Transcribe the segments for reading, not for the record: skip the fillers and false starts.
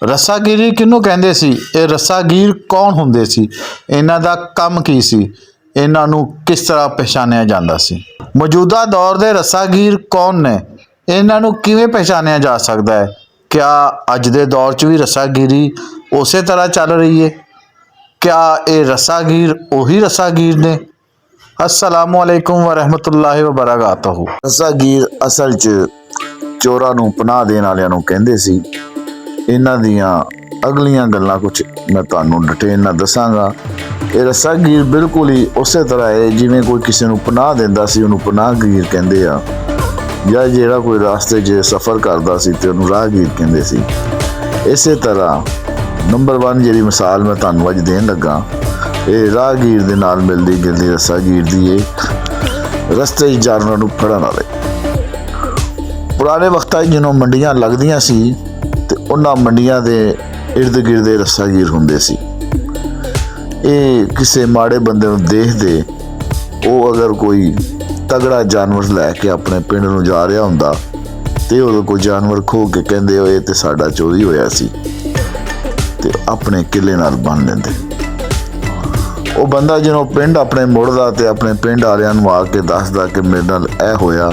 ਰੱਸਾਗੀਰੀ ਕਿਹਨੂੰ ਕਹਿੰਦੇ ਸੀ? ਇਹ ਰੱਸਾਗੀਰ ਕੌਣ ਹੁੰਦੇ ਸੀ? ਇਹਨਾਂ ਦਾ ਕੰਮ ਕੀ ਸੀ? ਇਹਨਾਂ ਨੂੰ ਕਿਸ ਤਰ੍ਹਾਂ ਪਛਾਣਿਆ ਜਾਂਦਾ ਸੀ? ਮੌਜੂਦਾ ਦੌਰ ਦੇ ਰੱਸਾਗੀਰ ਕੌਣ ਨੇ? ਇਹਨਾਂ ਨੂੰ ਕਿਵੇਂ ਪਛਾਣਿਆ ਜਾ ਸਕਦਾ ਹੈ? ਕਿਆ ਅੱਜ ਦੇ ਦੌਰ 'ਚ ਵੀ ਰੱਸਾਗੀਰੀ ਉਸੇ ਤਰ੍ਹਾਂ ਚੱਲ ਰਹੀ ਹੈ? ਕਿਆ ਇਹ ਰੱਸਾਗੀਰ ਉਹੀ ਰੱਸਾਗੀਰ ਨੇ? अस्सलामुअलैकुम वरहमतुल्लाहि वबरकातुहू। ਰੱਸਾਗੀਰ ਅਸਲ 'ਚ ਚੋਰਾਂ ਨੂੰ ਪਨਾਹ ਦੇਣ ਵਾਲਿਆਂ ਨੂੰ ਕਹਿੰਦੇ ਸੀ। ਇਹਨਾਂ ਦੀਆਂ ਅਗਲੀਆਂ ਗੱਲਾਂ ਕੁਝ ਮੈਂ ਤੁਹਾਨੂੰ ਡਿਟੇਲ ਨਾਲ ਦੱਸਾਂਗਾ। ਇਹ ਰੱਸਾਗੀਰ ਬਿਲਕੁਲ ਹੀ ਉਸੇ ਤਰ੍ਹਾਂ ਹੈ ਜਿਵੇਂ ਕੋਈ ਕਿਸੇ ਨੂੰ ਪਨਾਹ ਦਿੰਦਾ ਸੀ, ਉਹਨੂੰ ਪਨਾਹਗੀਰ ਕਹਿੰਦੇ ਆ, ਜਾਂ ਜਿਹੜਾ ਕੋਈ ਰਾਸਤੇ 'ਚ ਸਫ਼ਰ ਕਰਦਾ ਸੀ ਤੇ ਉਹਨੂੰ ਰਾਹਗੀਰ ਕਹਿੰਦੇ ਸੀ। ਇਸੇ ਤਰ੍ਹਾਂ ਨੰਬਰ 1 ਜਿਹੜੀ ਮਿਸਾਲ ਮੈਂ ਤੁਹਾਨੂੰ ਅੱਜ ਦੇਣ ਲੱਗਾ, ਇਹ ਰਾਹਗੀਰ ਦੇ ਨਾਲ ਮਿਲਦੀ ਗਿਲਦੀ ਰੱਸਾਗੀਰ ਦੀ ਇਹ ਰਸਤੇ 'ਚ ਜਾਨਵਰਾਂ ਨੂੰ ਫੜਨ ਵਾਲੇ। ਪੁਰਾਣੇ ਵਕਤਾਂ 'ਚ ਜਦੋਂ ਮੰਡੀਆਂ ਲੱਗਦੀਆਂ ਸੀ ਤੇ ਉਹਨਾਂ ਮੰਡੀਆਂ ਦੇ ਇਰਦ ਗਿਰਦ ਰੱਸਾਗੀਰ ਹੁੰਦੇ ਸੀ। ਇਹ ਕਿਸੇ ਮਾੜੇ ਬੰਦੇ ਨੂੰ ਦੇਖਦੇ, ਉਹ ਅਗਰ ਕੋਈ ਤਗੜਾ ਜਾਨਵਰ ਲੈ ਕੇ ਆਪਣੇ ਪਿੰਡ ਨੂੰ ਜਾ ਰਿਹਾ ਹੁੰਦਾ ਤੇ ਉਹ ਕੋਈ ਜਾਨਵਰ ਖੋਹ ਕੇ ਕਹਿੰਦੇ ਹੋਏ ਤੇ ਸਾਡਾ ਚੋਰੀ ਹੋਇਆ ਸੀ ਤੇ ਆਪਣੇ ਕਿੱਲੇ ਨਾਲ ਬੰਨ ਲੈਂਦੇ। ਉਹ ਬੰਦਾ ਜਦੋਂ ਪਿੰਡ ਆਪਣੇ ਮੁੜਦਾ ਤੇ ਆਪਣੇ ਪਿੰਡ ਵਾਲਿਆਂ ਨੂੰ ਆ ਕੇ ਦੱਸਦਾ ਕਿ ਮੇਰੇ ਨਾਲ ਇਹ ਹੋਇਆ,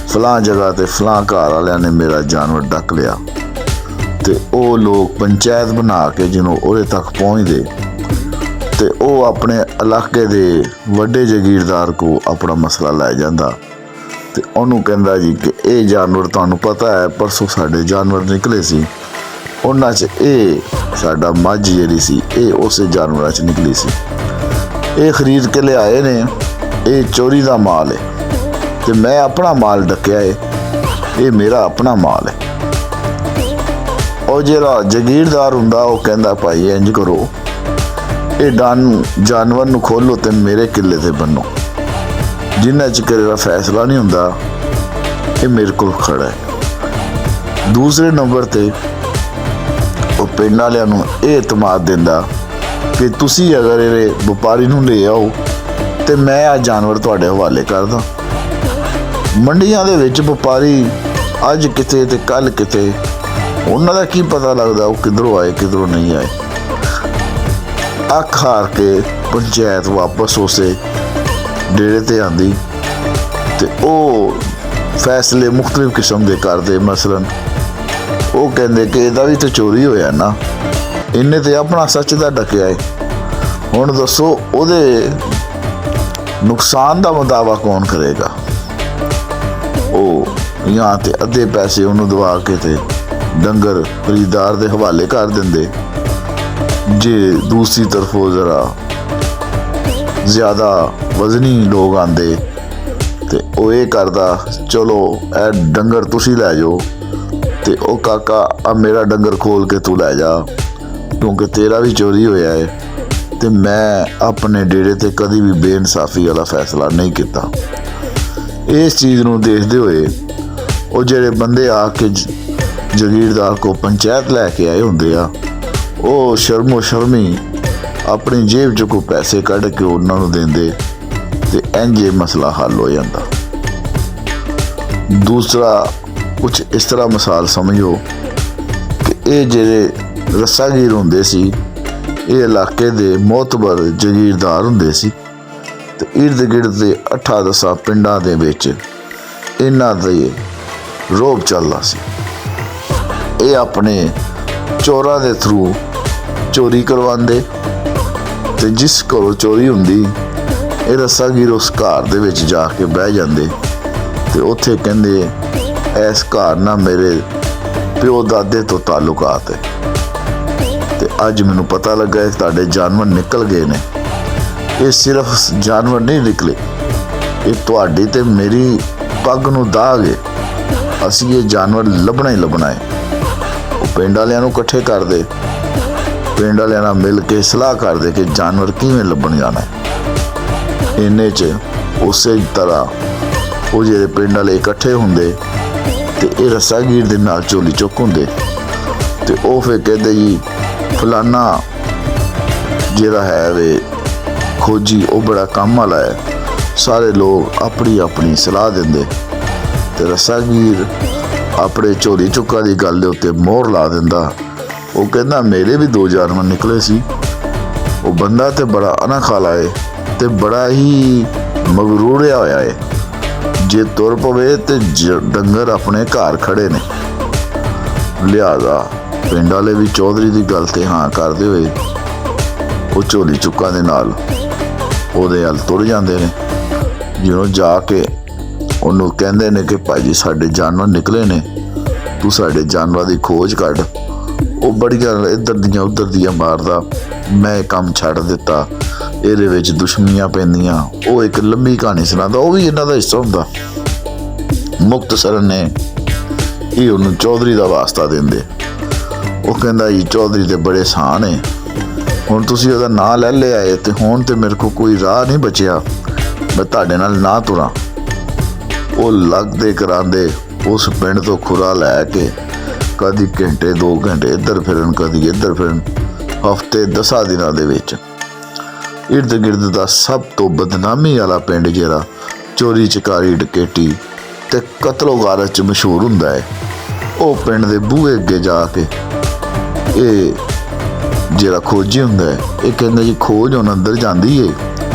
ਫਲਾਂ ਜਗ੍ਹਾ ਤੇ ਫਲਾਂ ਘਰ ਵਾਲਿਆਂ ਨੇ ਮੇਰਾ ਜਾਨਵਰ ਡੱਕ ਲਿਆ, ਤੇ ਉਹ ਲੋਕ ਪੰਚਾਇਤ ਬਣਾ ਕੇ ਜਦੋਂ ਉਹਦੇ ਤੱਕ ਪਹੁੰਚਦੇ ਤੇ ਉਹ ਆਪਣੇ ਇਲਾਕੇ ਦੇ ਵੱਡੇ ਜਗੀਰਦਾਰ ਕੋ ਆਪਣਾ ਮਸਲਾ ਲੈ ਜਾਂਦਾ ਤੇ ਉਹਨੂੰ ਕਹਿੰਦਾ ਜੀ ਕਿ ਇਹ ਜਾਨਵਰ ਤੁਹਾਨੂੰ ਪਤਾ ਹੈ ਪਰਸੋਂ ਸਾਡੇ ਜਾਨਵਰ ਨਿਕਲੇ ਸੀ, ਉਹਨਾਂ 'ਚ ਇਹ ਸਾਡਾ ਮੱਝ ਜਿਹੜੀ ਸੀ ਇਹ ਉਸੇ ਜਾਨਵਰਾਂ 'ਚ ਨਿਕਲੀ ਸੀ, ਇਹ ਖਰੀਦ ਕੇ ਲਿਆਏ ਨੇ, ਇਹ ਚੋਰੀ ਦਾ ਮਾਲ ਹੈ ਤੇ ਮੈਂ ਆਪਣਾ ਮਾਲ ਡੱਕਿਆ ਹੈ, ਇਹ ਮੇਰਾ ਆਪਣਾ ਮਾਲ ਹੈ। ਉਹ ਜਿਹੜਾ ਜਗੀਰਦਾਰ ਹੁੰਦਾ ਉਹ ਕਹਿੰਦਾ ਭਾਈ ਇੰਜ ਕਰੋ, ਇਹ ਜਾਨਵਰ ਨੂੰ ਖੋਲੋ ਤੇ ਮੇਰੇ ਕਿੱਲੇ ਤੇ ਬੰਨੋ, ਜਿੰਨਾ ਚਿਰ ਇਹਦਾ ਫੈਸਲਾ ਨਹੀਂ ਹੁੰਦਾ ਇਹ ਮੇਰੇ ਕੋਲ ਖੜਾ ਹੈ। ਦੂਸਰੇ ਨੰਬਰ ਤੇ ਉਹ ਪਿੰਡ ਵਾਲਿਆਂ ਨੂੰ ਇਹ ਇਤਮਾਦ ਦਿੰਦਾ ਕਿ ਤੁਸੀਂ ਅਗਰ ਇਹ ਵਪਾਰੀ ਨੂੰ ਲੈ ਆਓ ਤੇ ਮੈਂ ਆ ਜਾਨਵਰ ਤੁਹਾਡੇ ਹਵਾਲੇ ਕਰਦਾ। ਮੰਡੀਆਂ ਦੇ ਵਿੱਚ ਵਪਾਰੀ ਅੱਜ ਕਿਤੇ ਤੇ ਕੱਲ ਕਿਤੇ, ਉਹਨਾਂ ਦਾ ਕੀ ਪਤਾ ਲੱਗਦਾ ਉਹ ਕਿੱਧਰੋਂ ਆਏ ਕਿੱਧਰੋਂ ਨਹੀਂ ਆਏ। ਅੱਖ ਹਾਰ ਕੇ ਪੰਚਾਇਤ ਵਾਪਸ ਉਸੇ ਡੇਰੇ ਤੇ ਆਂਦੀ ਤੇ ਉਹ ਫੈਸਲੇ ਮੁਖਤਲਿਫ ਕਿਸਮ ਦੇ ਕਰਦੇ। ਮਸਲਨ ਉਹ ਕਹਿੰਦੇ ਕਿ ਇਹਦਾ ਵੀ ਤਾਂ ਚੋਰੀ ਹੋਇਆ ਨਾ, ਇਹਨੇ ਤੇ ਆਪਣਾ ਸੱਚ ਦਾ ਡੱਕਿਆ ਹੈ, ਹੁਣ ਦੱਸੋ ਉਹਦੇ ਨੁਕਸਾਨ ਦਾ ਦਾਵਾ ਕੌਣ ਕਰੇਗਾ। ਉਹ ਜਾਂ ਤੇ ਅੱਧੇ ਪੈਸੇ ਉਹਨੂੰ ਦਵਾ ਕੇ ਤੇ ਡੰਗਰ ਖਰੀਦਦਾਰ ਦੇ ਹਵਾਲੇ ਕਰ ਦਿੰਦੇ, ਜੇ ਦੂਸਰੀ ਤਰਫੋਂ ਜ਼ਰਾ ਜ਼ਿਆਦਾ ਵਜ਼ਨੀ ਲੋਕ ਆਂਦੇ ਤੇ ਉਹ ਇਹ ਕਰਦਾ ਚਲੋ ਇਹ ਡੰਗਰ ਤੁਸੀਂ ਲੈ ਜਾਓ ਤੇ ਉਹ ਕਾਕਾ ਆ ਮੇਰਾ ਡੰਗਰ ਖੋਲ ਕੇ ਤੂੰ ਲੈ ਜਾ, ਕਿਉਂਕਿ ਤੇਰਾ ਵੀ ਚੋਰੀ ਹੋਇਆ ਹੈ ਤੇ ਮੈਂ ਆਪਣੇ ਡੇਰੇ ਤੇ ਕਦੀ ਵੀ ਬੇਇਨਸਾਫੀ ਵਾਲਾ ਫੈਸਲਾ ਨਹੀਂ ਕੀਤਾ। ਇਸ ਚੀਜ਼ ਨੂੰ ਦੇਖਦੇ ਹੋਏ ਉਹ ਜਿਹੜੇ ਬੰਦੇ ਆ ਕੇ ਜਗੀਰਦਾਰ ਕੋ ਪੰਚਾਇਤ ਲੈ ਕੇ ਆਏ ਹੁੰਦੇ ਆ, ਉਹ ਸ਼ਰਮੋ ਸ਼ਰਮੀ ਆਪਣੀ ਜੇਬ 'ਚ ਕੋਈ ਪੈਸੇ ਕੱਢ ਕੇ ਉਹਨਾਂ ਨੂੰ ਦਿੰਦੇ ਤੇ ਇੰਝ ਇਹ ਮਸਲਾ ਹੱਲ ਹੋ ਜਾਂਦਾ। ਦੂਸਰਾ ਕੁਛ ਇਸ ਤਰ੍ਹਾਂ ਮਿਸਾਲ ਸਮਝੋ ਕਿ ਇਹ ਜਿਹੜੇ ਰੱਸਾਗੀਰ ਹੁੰਦੇ ਸੀ ਇਹ ਇਲਾਕੇ ਦੇ ਮੋਤਬਰ ਜਗੀਰਦਾਰ ਹੁੰਦੇ ਸੀ ਤੇ ਇਰਦ ਗਿਰਦ ਦੇ 8-10 ਪਿੰਡਾਂ ਦੇ ਵਿੱਚ ਇਹਨਾਂ ਦੇ ਰੋਬ ਚੱਲਦਾ ਸੀ। ਇਹ ਆਪਣੇ ਚੋਰਾਂ ਦੇ ਥਰੂ ਚੋਰੀ ਕਰਵਾਉਂਦੇ ਤੇ ਜਿਸ ਕੋਲੋਂ ਚੋਰੀ ਹੁੰਦੀ ਇਹ ਰੱਸਾਗੀਰ ਉਸ ਘਰ ਦੇ ਵਿੱਚ ਜਾ ਕੇ ਬਹਿ ਜਾਂਦੇ ਤੇ ਉੱਥੇ ਕਹਿੰਦੇ ਇਸ ਘਰ ਨਾਲ ਮੇਰੇ ਪਿਓ ਦਾਦੇ ਤੋਂ ਤਾਲੁਕਾਤ ਹੈ ਤੇ ਅੱਜ ਮੈਨੂੰ ਪਤਾ ਲੱਗਾ ਹੈ ਤੁਹਾਡੇ ਜਾਨਵਰ ਨਿਕਲ ਗਏ ਨੇ। ਇਹ ਸਿਰਫ ਜਾਨਵਰ ਨਹੀਂ ਨਿਕਲੇ, ਇਹ ਤੁਹਾਡੀ ਤੇ ਮੇਰੀ ਪੱਗ ਨੂੰ ਦਾਗ ਹੈ, ਅਸੀਂ ਇਹ ਜਾਨਵਰ ਲੱਭਣਾ ਹੀ ਲੱਭਣਾ ਹੈ। ਉਹ ਪਿੰਡ ਵਾਲਿਆਂ ਨੂੰ ਇਕੱਠੇ ਕਰਦੇ, ਪਿੰਡ ਵਾਲਿਆਂ ਨਾਲ ਮਿਲ ਕੇ ਸਲਾਹ ਕਰਦੇ ਕਿ ਜਾਨਵਰ ਕਿਵੇਂ ਲੱਭਣ ਜਾਣਾ ਹੈ। ਇੰਨੇ 'ਚ ਉਸੇ ਤਰ੍ਹਾਂ ਉਹ ਜਿਹੜੇ ਪਿੰਡ ਵਾਲੇ ਇਕੱਠੇ ਹੁੰਦੇ ਤੇ ਇਹ ਰੱਸਾਗੀਰ ਦੇ ਨਾਲ ਝੋਲੀ ਚੁੱਕ ਹੁੰਦੇ ਤੇ ਉਹ ਫਿਰ ਕਹਿੰਦੇ ਜੀ ਫਲਾਨਾ ਜਿਹੜਾ ਹੈ ਵੇ ਖੋਜੀ ਉਹ ਬੜਾ ਕੰਮ ਵਾਲਾ ਹੈ। ਸਾਰੇ ਲੋਕ ਆਪਣੀ ਆਪਣੀ ਸਲਾਹ ਦਿੰਦੇ ਤੇ ਰੱਸਾਗੀਰ ਆਪਣੇ ਝੋਲੀ ਚੁੱਕਾਂ ਦੀ ਗੱਲ ਦੇ ਉੱਤੇ ਮੋਹਰ ਲਾ ਦਿੰਦਾ ਉਹ ਕਹਿੰਦਾ ਮੇਰੇ ਵੀ 2 ਜਾਨਵਰ ਨਿਕਲੇ ਸੀ। ਉਹ ਬੰਦਾ ਤੇ ਬੜਾ ਅਣਖਾਲਾ ਏ ਤੇ ਬੜਾ ਹੀ ਮਗਰੂਰਿਆ ਹੋਇਆ ਏ। ਜੇ ਤੁਰ ਪਵੇ ਤੇ ਡੰਗਰ ਆਪਣੇ ਘਰ ਖੜੇ ਨੇ। ਲਿਹਾਜ਼ਾ ਪਿੰਡ ਵਾਲੇ ਵੀ ਚੌਧਰੀ ਦੀ ਗੱਲ ਤੇ ਹਾਂ ਕਰਦੇ ਹੋਏ ਉਹ ਝੋਲੀ ਚੁੱਕਾਂ ਦੇ ਨਾਲ ਉਹਦੇ ਵੱਲ ਤੁਰ ਜਾਂਦੇ ਨੇ। ਜਦੋਂ ਜਾ ਕੇ ਉਹਨੂੰ ਕਹਿੰਦੇ ਨੇ ਕਿ ਭਾਈ ਜੀ ਸਾਡੇ ਜਾਨਵਰ ਨਿਕਲੇ ਨੇ, ਤੂੰ ਸਾਡੇ ਜਾਨਵਰਾਂ ਦੀ ਖੋਜ ਕੱਢ। ਉਹ ਬੜੀਆਂ ਇੱਧਰ ਦੀਆਂ ਉੱਧਰ ਦੀਆਂ ਮਾਰਦਾ, ਮੈਂ ਇਹ ਕੰਮ ਛੱਡ ਦਿੱਤਾ, ਇਹਦੇ ਵਿੱਚ ਦੁਸ਼ਮਣੀਆਂ ਪੈਂਦੀਆਂ। ਉਹ ਇੱਕ ਲੰਬੀ ਕਹਾਣੀ ਸੁਣਾਉਂਦਾ, ਉਹ ਵੀ ਇਹਨਾਂ ਦਾ ਹਿੱਸਾ ਹੁੰਦਾ। ਮੁਕਤਸਰ ਨੇ ਇਹ ਉਹਨੂੰ ਚੌਧਰੀ ਦਾ ਵਾਸਤਾ ਦਿੰਦੇ। ਉਹ ਕਹਿੰਦਾ ਜੀ ਚੌਧਰੀ ਦੇ ਬੜੇ ਸਾਹ ਨੇ, ਹੁਣ ਤੁਸੀਂ ਉਹਦਾ ਨਾਂ ਲੈ ਲਿਆ ਏ ਤੇ ਹੁਣ ਤੇ ਮੇਰੇ ਕੋਲ ਕੋਈ ਰਾਹ ਨਹੀਂ ਬਚਿਆ, ਮੈਂ ਤੁਹਾਡੇ ਨਾਲ ਨਾ ਤੁਰਾਂ। ਉਹ ਲੱਗਦੇ ਕਰਾਂਦੇ ਉਸ ਪਿੰਡ ਤੋਂ ਖੁਰਾ ਲੈ ਕੇ ਕਦੀ ਘੰਟੇ 2 ਘੰਟੇ ਇੱਧਰ ਫਿਰਨ, ਕਦੀ ਇੱਧਰ ਫਿਰਨ। ਹਫ਼ਤੇ 10 ਦਿਨਾਂ ਦੇ ਵਿੱਚ ਇਰਦ ਗਿਰਦ ਦਾ ਸਭ ਤੋਂ ਬਦਨਾਮੀ ਵਾਲਾ ਪਿੰਡ ਜਿਹੜਾ ਚੋਰੀ ਚਕਾਰੀ ਡਕੈਤੀ ਤੇ ਕਤਲੋ ਗਾਰਤ 'ਚ ਮਸ਼ਹੂਰ ਹੁੰਦਾ ਹੈ, ਉਹ ਪਿੰਡ ਦੇ ਬੂਹੇ ਅੱਗੇ ਜਾ ਕੇ ਇਹ ਜਿਹੜਾ ਖੋਜੀ ਹੁੰਦਾ ਹੈ, ਇਹ ਕਹਿੰਦਾ ਜੀ ਖੋਜ ਹੁਣ ਅੰਦਰ ਜਾਂਦੀ ਏ।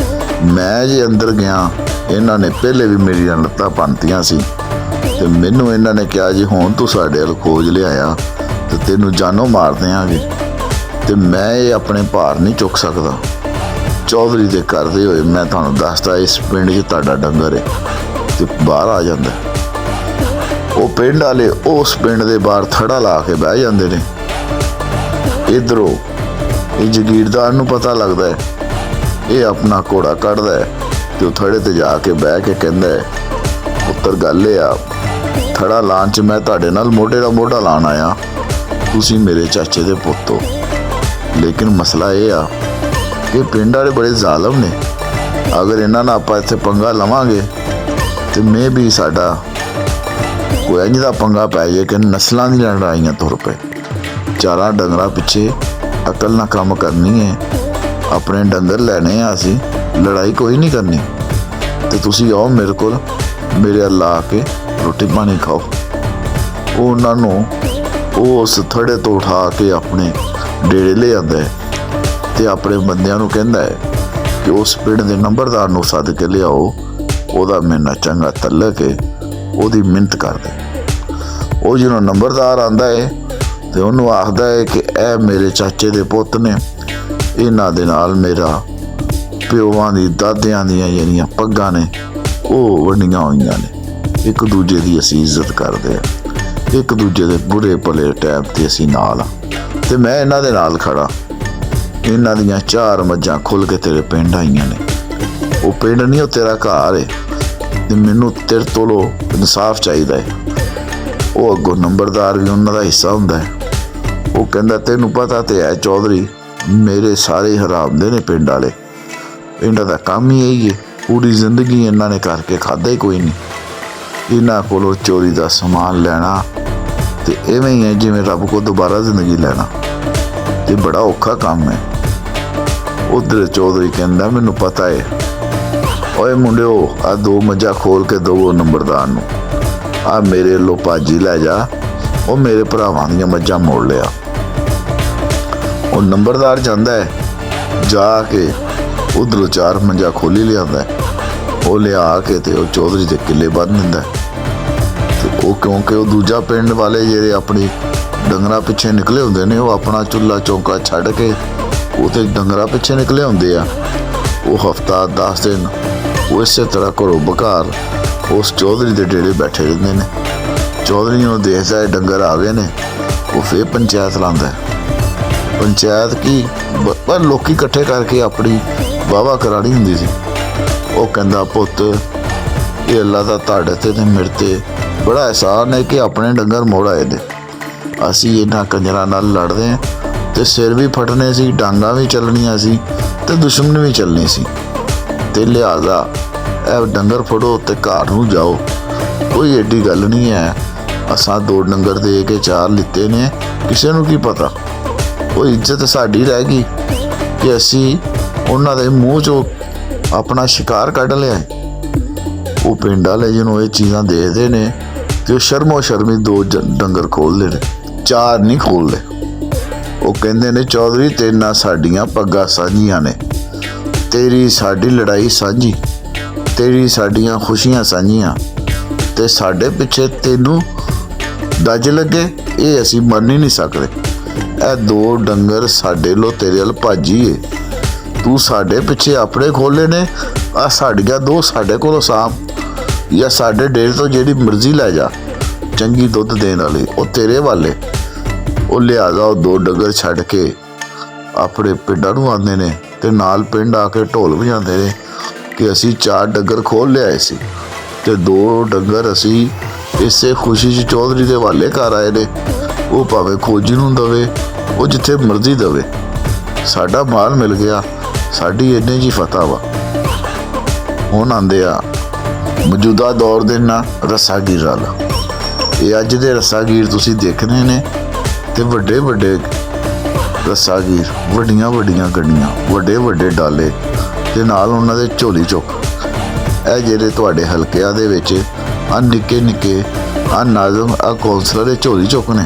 ਮੈਂ ਜੇ ਅੰਦਰ ਗਿਆ, ਇਹਨਾਂ ਨੇ ਪਹਿਲੇ ਵੀ ਮੇਰੀਆਂ ਲੱਤਾਂ ਪੰਨਤੀਆਂ ਸੀ ਤੇ ਮੈਨੂੰ ਇਹਨਾਂ ਨੇ ਕਿਹਾ ਜੀ ਹੁਣ ਤੂੰ ਸਾਡੇ ਵੱਲ ਖੋਜ ਲਿਆਇਆ ਤੇ ਤੈਨੂੰ ਜਾਨੋਂ ਮਾਰ ਦਿਆਂਗੇ, ਤੇ ਮੈਂ ਇਹ ਆਪਣੇ ਭਾਰ ਨਹੀਂ ਚੁੱਕ ਸਕਦਾ। ਚੌਧਰੀ ਦੇ ਕਰਦੇ ਹੋਏ ਮੈਂ ਤੁਹਾਨੂੰ ਦੱਸਦਾ, ਇਸ ਪਿੰਡ 'ਚ ਤੁਹਾਡਾ ਡੰਗਰ ਹੈ ਤੇ ਬਾਹਰ ਆ ਜਾਂਦਾ। ਉਹ ਪਿੰਡ ਵਾਲੇ ਉਸ ਪਿੰਡ ਦੇ ਬਾਹਰ ਥੜਾ ਲਾ ਕੇ ਬਹਿ ਜਾਂਦੇ ਨੇ। ਇੱਧਰੋਂ ਇਹ ਜਗੀਰਦਾਰ ਨੂੰ ਪਤਾ ਲੱਗਦਾ ਹੈ, ਇਹ ਆਪਣਾ ਘੋੜਾ ਕੱਢਦਾ ਹੈ ਤੇ ਉਹ ਥੜੇ ਤੇ ਜਾ ਕੇ ਬਹਿ ਕੇ ਕਹਿੰਦਾ ਹੈ, ਪੁੱਤਰ ਗੱਲ ਇਹ ਆ, ਥੜਾ ਲਾਉਣ 'ਚ ਮੈਂ ਤੁਹਾਡੇ ਨਾਲ ਮੋਢੇ ਦਾ ਮੋਢਾ ਲਾਉਣ ਆਇਆ, ਤੁਸੀਂ ਮੇਰੇ ਚਾਚੇ ਦੇ ਪੁੱਤ ਹੋ। ਲੇਕਿਨ ਮਸਲਾ ਇਹ ਆ ਕਿ ਪਿੰਡ ਵਾਲੇ ਬੜੇ ਜ਼ਾਲਮ ਨੇ, ਅਗਰ ਇਹਨਾਂ ਨਾਲ ਆਪਾਂ ਇੱਥੇ ਪੰਗਾ ਲਵਾਂਗੇ ਤੇ ਮੈਂ ਵੀ ਸਾਡਾ ਕੋਈ ਇੰਝ ਦਾ ਪੰਗਾ ਪੈ ਜਾਏ ਕਿ ਨਸਲਾਂ ਦੀ ਲੜਾਈਆਂ ਤੁਰ ਪਏ। 4 ਡੰਗਰਾਂ ਪਿੱਛੇ ਅਕਲ ਨਾਲ ਕੰਮ ਕਰਨੀ ਹੈ, ਆਪਣੇ ਡੰਗਰ ਲੈਣੇ ਆ, ਅਸੀਂ ਲੜਾਈ ਕੋਈ ਨਹੀਂ ਕਰਨੀ। ਤੇ ਤੁਸੀਂ ਆਓ ਮੇਰੇ ਕੋਲ, ਮੇਰੇ ਵੱਲ ਲਾ ਕੇ ਰੋਟੀ ਪਾਣੀ ਖਾਓ। ਉਹ ਉਹਨਾਂ ਨੂੰ ਉਸ ਥੜੇ ਤੋਂ ਉਠਾ ਕੇ ਆਪਣੇ ਡੇਰੇ ਲੈ ਆਉਂਦਾ ਹੈ ਤੇ ਆਪਣੇ ਬੰਦਿਆਂ ਨੂੰ ਕਹਿੰਦਾ ਹੈ ਕਿ ਉਸ ਪਿੰਡ ਦੇ ਨੰਬਰਦਾਰ ਨੂੰ ਸੱਦ ਕੇ ਲਿਆਓ, ਉਹਦਾ ਮੈਨਾਂ ਚੰਗਾ ਤਲਕ ਹੈ, ਉਹਦੀ ਮਿੰਨਤ ਕਰਦੇ। ਉਹ ਜਦੋਂ ਨੰਬਰਦਾਰ ਆਉਂਦਾ ਹੈ ਤੇ ਉਹਨੂੰ ਆਖਦਾ ਹੈ ਕਿ ਇਹ ਮੇਰੇ ਚਾਚੇ ਦੇ ਪੁੱਤ ਨੇ, ਇਹਨਾਂ ਦੇ ਨਾਲ ਮੇਰਾ ਪਿਓਾਂ ਦੀ ਦਾਦਿਆਂ ਦੀਆਂ ਜਿਹੜੀਆਂ ਪੱਗਾਂ ਨੇ ਉਹ ਵੰਡੀਆਂ ਹੋਈਆਂ ਨੇ। ਇੱਕ ਦੂਜੇ ਦੀ ਅਸੀਂ ਇੱਜ਼ਤ ਕਰਦੇ ਹਾਂ, ਇੱਕ ਦੂਜੇ ਦੇ ਬੁਰੇ ਭਲੇ ਟਾਈਮ 'ਤੇ ਅਸੀਂ ਨਾਲ ਆ ਤੇ ਮੈਂ ਇਹਨਾਂ ਦੇ ਨਾਲ ਖੜਾ। ਇਹਨਾਂ ਦੀਆਂ 4 ਮੱਝਾਂ ਖੁੱਲ੍ਹ ਕੇ ਤੇਰੇ ਪਿੰਡ ਆਈਆਂ ਨੇ। ਉਹ ਪਿੰਡ ਨਹੀਂ, ਉਹ ਤੇਰਾ ਘਰ ਹੈ ਤੇ ਮੈਨੂੰ ਤੇਰੇ ਤੋਂ ਇਨਸਾਫ ਚਾਹੀਦਾ ਹੈ। ਉਹ ਅੱਗੋਂ ਨੰਬਰਦਾਰ ਵੀ ਉਹਨਾਂ ਦਾ ਹਿੱਸਾ ਹੁੰਦਾ ਹੈ। ਉਹ ਕਹਿੰਦਾ ਤੈਨੂੰ ਪਤਾ ਤੇ ਹੈ ਚੌਧਰੀ, ਮੇਰੇ ਸਾਰੇ ਹਰਾਮਦੇ ਨੇ ਪਿੰਡ ਵਾਲੇ, ਇਹਨਾਂ ਦਾ ਕੰਮ ਹੀ ਇਹੀ ਹੈ, ਪੂਰੀ ਜ਼ਿੰਦਗੀ ਇਹਨਾਂ ਨੇ ਕਰਕੇ ਖਾਧਾ ਹੀ ਕੋਈ ਨਹੀਂ। ਇਹਨਾਂ ਕੋਲੋਂ ਚੋਰੀ ਦਾ ਸਮਾਨ ਲੈਣਾ ਤੇ ਐਵੇਂ ਹੀ ਹੈ ਜਿਵੇਂ ਰੱਬ ਕੋਲ ਦੁਬਾਰਾ ਜ਼ਿੰਦਗੀ ਲੈਣਾ, ਤੇ ਬੜਾ ਔਖਾ ਕੰਮ ਹੈ। ਉਧਰ ਚੌਧਰੀ ਕਹਿੰਦਾ ਮੈਨੂੰ ਪਤਾ ਹੈ, ਓਏ ਮੁੰਡਿਓ ਆ 2 ਮੱਝਾਂ ਖੋਲ ਕੇ ਦਵੋ ਨੰਬਰਦਾਰ ਨੂੰ, ਆ ਮੇਰੇ ਵੱਲੋਂ ਭਾਜੀ ਲੈ ਜਾ। ਉਹ ਮੇਰੇ ਭਰਾਵਾਂ ਦੀਆਂ ਮੱਝਾਂ ਮੋੜ ਲਿਆ। ਉਹ ਨੰਬਰਦਾਰ ਜਾਂਦਾ ਹੈ, ਜਾ ਕੇ ਉਧਰੋਂ 4 ਮੱਝਾਂ ਖੋਲੀ ਲਿਆਉਂਦਾ। ਉਹ ਲਿਆ ਕੇ ਤੇ ਉਹ ਚੌਧਰੀ ਦੇ ਕਿੱਲੇ ਬੰਨ੍ਹ ਦਿੰਦਾ। ਤੇ ਉਹ ਕਿਉਂਕਿ ਉਹ ਦੂਜਾ ਪਿੰਡ ਵਾਲੇ ਜਿਹੜੇ ਆਪਣੀ ਡੰਗਰਾਂ ਪਿੱਛੇ ਨਿਕਲੇ ਹੁੰਦੇ ਨੇ, ਉਹ ਆਪਣਾ ਚੁੱਲ੍ਹਾ ਚੌਂਕਾ ਛੱਡ ਕੇ ਉਹ ਤੇ ਡੰਗਰਾਂ ਪਿੱਛੇ ਨਿਕਲੇ ਹੁੰਦੇ ਆ। ਉਹ ਹਫ਼ਤਾ 10 ਦਿਨ ਉਹ ਇਸੇ ਤਰ੍ਹਾਂ ਘਰੋਂ ਬਘਾਰ ਉਸ ਚੌਧਰੀ ਦੇ ਡੇਰੇ ਬੈਠੇ ਰਹਿੰਦੇ ਨੇ। ਚੌਧਰੀ ਨੂੰ ਦੇਖਦਾ ਹੈ ਡੰਗਰ ਆ ਗਏ ਨੇ, ਉਹ ਫਿਰ ਪੰਚਾਇਤ ਲਾਉਂਦਾ। ਪੰਚਾਇਤ ਕੀ ਪਰ ਲੋਕੀ ਇਕੱਠੇ ਕਰਕੇ ਆਪਣੀ ਵਾਹਵਾ ਕਰਾਣੀ ਹੁੰਦੀ ਸੀ। ਉਹ ਕਹਿੰਦਾ ਪੁੱਤ, ਇਹ ਅੱਲਾ ਦਾ ਤੁਹਾਡੇ ਤੇ ਮੇਰੇ ਤੇ ਬੜਾ ਅਹਿਸਾਨ ਹੈ ਕਿ ਆਪਣੇ ਡੰਗਰ ਮੋੜ ਆਏ ਨੇ। ਅਸੀਂ ਇਹਨਾਂ ਕੰਜਰਾਂ ਨਾਲ ਲੜਦੇ ਹਾਂ ਤੇ ਸਿਰ ਵੀ ਫਟਣੇ ਸੀ, ਡਾਂਗਾਂ ਵੀ ਚੱਲਣੀਆਂ ਸੀ ਤੇ ਦੁਸ਼ਮਣ ਵੀ ਚੱਲਣੀ ਸੀ, ਤੇ ਲਿਹਾਜ਼ਾ ਇਹ ਡੰਗਰ ਫੜੋ ਤੇ ਘਰ ਨੂੰ ਜਾਓ, ਕੋਈ ਐਡੀ ਗੱਲ ਨਹੀਂ ਹੈ। ਅਸਾਂ 2 ਡੰਗਰ ਦੇ ਕੇ 4 ਲਿੱਤੇ ਨੇ, ਕਿਸੇ ਨੂੰ ਕੀ ਪਤਾ। ਉਹ ਇੱਜ਼ਤ ਸਾਡੀ ਰਹਿ ਗਈ ਕਿ ਅਸੀਂ ਉਹਨਾਂ ਦੇ ਮੂੰਹ 'ਚੋਂ ਆਪਣਾ ਸ਼ਿਕਾਰ ਕੱਢ ਲਿਆ। ਉਹ ਪਿੰਡ ਵਾਲੇ ਜਿਹਨੂੰ ਇਹ ਚੀਜ਼ਾਂ ਦੇਖਦੇ ਨੇ ਤੇ ਉਹ ਸ਼ਰਮੋ ਸ਼ਰਮੀ 2 ਡੰਗਰ ਖੋਲ੍ਹਦੇ ਨੇ, 4 ਨਹੀਂ ਖੋਲ੍ਹਦੇ। ਉਹ ਕਹਿੰਦੇ ਨੇ ਚੌਧਰੀ ਤੇਰੇ ਨਾਲ ਸਾਡੀਆਂ ਪੱਗਾਂ ਸਾਂਝੀਆਂ ਨੇ, ਤੇਰੀ ਸਾਡੀ ਲੜਾਈ ਸਾਂਝੀ, ਤੇਰੀ ਸਾਡੀਆਂ ਖੁਸ਼ੀਆਂ ਸਾਂਝੀਆਂ, ਤੇ ਸਾਡੇ ਪਿੱਛੇ ਤੈਨੂੰ ਦੱਜ ਲੱਗੇ ਇਹ ਅਸੀਂ ਮੰਨ ਹੀ ਨਹੀਂ ਸਕਦੇ। ਇਹ ਦੋ ਡੰਗਰ ਸਾਡੇ ਲੋ ਤੇਰੇ ਵੱਲ ਭਾਜੀ ਏ, ਤੂੰ ਸਾਡੇ ਪਿੱਛੇ ਆਪਣੇ ਖੋਲੇ ਨੇ, ਆ ਸਾਡੀਆਂ ਦੋ ਸਾਡੇ ਕੋਲੋਂ ਸਾਂਭ, ਜਾਂ ਸਾਡੇ ਡੇਰੇ ਤੋਂ ਜਿਹੜੀ ਮਰਜ਼ੀ ਲੈ ਜਾ, ਚੰਗੀ ਦੁੱਧ ਦੇਣ ਵਾਲੀ ਉਹ ਤੇਰੇ ਵਾਲੇ। ਉਹ ਲਿਹਾਜ਼ਾ ਉਹ ਦੋ ਡੰਗਰ ਛੱਡ ਕੇ ਆਪਣੇ ਪਿੰਡਾਂ ਨੂੰ ਆਉਂਦੇ ਨੇ ਤੇ ਨਾਲ ਪਿੰਡ ਆ ਕੇ ਢੋਲ ਵਜਾਉਂਦੇ ਨੇ ਕਿ ਅਸੀਂ 4 ਡੰਗਰ ਖੋਲ ਲਿਆਏ ਸੀ ਤੇ 2 ਡੰਗਰ ਅਸੀਂ ਇਸੇ ਖੁਸ਼ੀ 'ਚ ਚੌਧਰੀ ਦੇ ਹਵਾਲੇ ਕਰ ਆਏ ਨੇ। ਉਹ ਭਾਵੇਂ ਖੋਜੀ ਨੂੰ ਦਵੇ, ਉਹ ਜਿੱਥੇ ਮਰਜ਼ੀ ਦਵੇ, ਸਾਡਾ ਮਾਲ ਮਿਲ ਗਿਆ, ਸਾਡੀ ਇੰਨੇ ਜੀ ਫਤਿਹ ਵਾ। ਹੁਣ ਆਉਂਦੇ ਆ ਮੌਜੂਦਾ ਦੌਰ ਦੇ ਨਾਲ ਰੱਸਾਗੀਰ ਵਾਲਾ। ਇਹ ਅੱਜ ਦੇ ਰੱਸਾਗੀਰ ਤੁਸੀਂ ਦੇਖਣੇ ਨੇ ਤੇ ਵੱਡੇ ਵੱਡੇ ਰੱਸਾਗੀਰ, ਵੱਡੀਆਂ ਵੱਡੀਆਂ ਗੱਡੀਆਂ, ਵੱਡੇ ਵੱਡੇ ਡਾਲੇ ਤੇ ਨਾਲ ਉਹਨਾਂ ਦੇ ਝੋਲੀ ਚੁੱਕ। ਇਹ ਜਿਹੜੇ ਤੁਹਾਡੇ ਹਲਕਿਆਂ ਦੇ ਵਿੱਚ ਆ ਨਿੱਕੇ ਨਿੱਕੇ ਆ ਨਾਜ਼ਮ ਆ ਕੌਂਸਲਰ ਦੇ ਝੋਲੀ ਚੁੱਕ ਨੇ,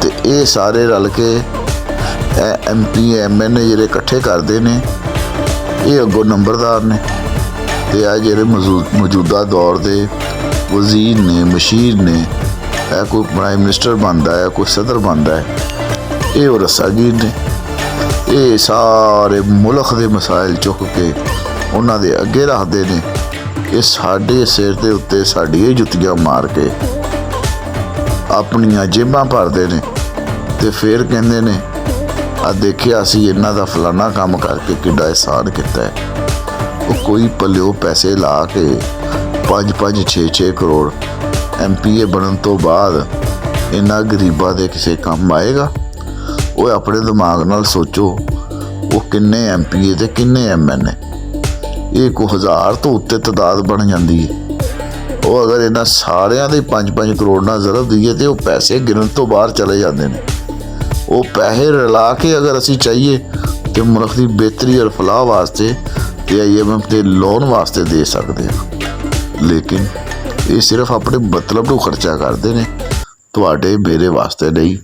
ਤੇ ਇਹ ਸਾਰੇ ਰਲ ਕੇ ਇਹ MP MN ਜਿਹੜੇ ਇਕੱਠੇ ਕਰਦੇ ਨੇ, ਇਹ ਅੱਗੋਂ ਨੰਬਰਦਾਰ ਨੇ। ਤੇ ਆ ਜਿਹੜੇ ਮੌਜੂਦਾ ਦੌਰ ਦੇ ਵਜ਼ੀਰ ਨੇ, ਮਸ਼ੀਰ ਨੇ, ਇਹ ਕੋਈ ਪ੍ਰਾਈਮ ਮਿਨਿਸਟਰ ਬਣਦਾ ਹੈ, ਕੋਈ ਸਦਰ ਬਣਦਾ ਹੈ, ਇਹ ਉਹ ਰੱਸਾਗੀਰ ਨੇ। ਇਹ ਸਾਰੇ ਮੁਲਕ ਦੇ ਮਸਾਇਲ ਚੁੱਕ ਕੇ ਉਹਨਾਂ ਦੇ ਅੱਗੇ ਰੱਖਦੇ ਨੇ। ਇਹ ਸਾਡੇ ਸਿਰ ਦੇ ਉੱਤੇ ਸਾਡੀਆਂ ਜੁੱਤੀਆਂ ਮਾਰ ਕੇ ਆਪਣੀਆਂ ਜੇਬਾਂ ਭਰਦੇ ਨੇ ਤੇ ਫਿਰ ਕਹਿੰਦੇ ਨੇ ਆ ਦੇਖਿਆ ਅਸੀਂ ਇਹਨਾਂ ਦਾ ਫਲਾਨਾ ਕੰਮ ਕਰਕੇ ਕਿੱਡਾ ਅਹਿਸਾਨ ਕੀਤਾ ਹੈ। ਉਹ ਕੋਈ ਪੱਲਿਓ ਪੈਸੇ ਲਾ ਕੇ 5-5 6-6 ਕਰੋੜ MPA ਬਣਨ ਤੋਂ ਬਾਅਦ ਇਹਨਾਂ ਗਰੀਬਾਂ ਦੇ ਕਿਸੇ ਕੰਮ ਆਏਗਾ? ਉਹ ਆਪਣੇ ਦਿਮਾਗ ਨਾਲ ਸੋਚੋ, ਉਹ ਕਿੰਨੇ MPA ਤੇ ਕਿੰਨੇ MN ਨੇ? ਇਹ ਕੋ 1000 ਤੋਂ ਉੱਤੇ ਤਾਦਾਦ ਬਣ ਜਾਂਦੀ ਹੈ। ਉਹ ਅਗਰ ਇਹਨਾਂ ਸਾਰਿਆਂ ਦੇ 5-5 ਕਰੋੜ ਨਾਲ ਜ਼ਰਬ ਦਈਏ ਤੇ ਉਹ ਪੈਸੇ ਗਿਣਨ ਤੋਂ ਬਾਹਰ ਚਲੇ ਜਾਂਦੇ ਨੇ। ਉਹ ਪੈਸੇ ਰਲਾ ਕੇ ਅਗਰ ਅਸੀਂ ਚਾਹੀਏ ਤੇ ਮੁਲਕ ਦੀ ਬਿਹਤਰੀ ਔਰ ਫਲਾਹ ਵਾਸਤੇ ਤੇ IMF ਦੇ ਲੋਨ ਵਾਸਤੇ ਦੇ ਸਕਦੇ ਹਾਂ, ਲੇਕਿਨ ਇਹ ਸਿਰਫ ਆਪਣੇ ਮਤਲਬ ਨੂੰ ਖਰਚਾ ਕਰਦੇ ਨੇ, ਤੁਹਾਡੇ ਮੇਰੇ ਵਾਸਤੇ ਨਹੀਂ।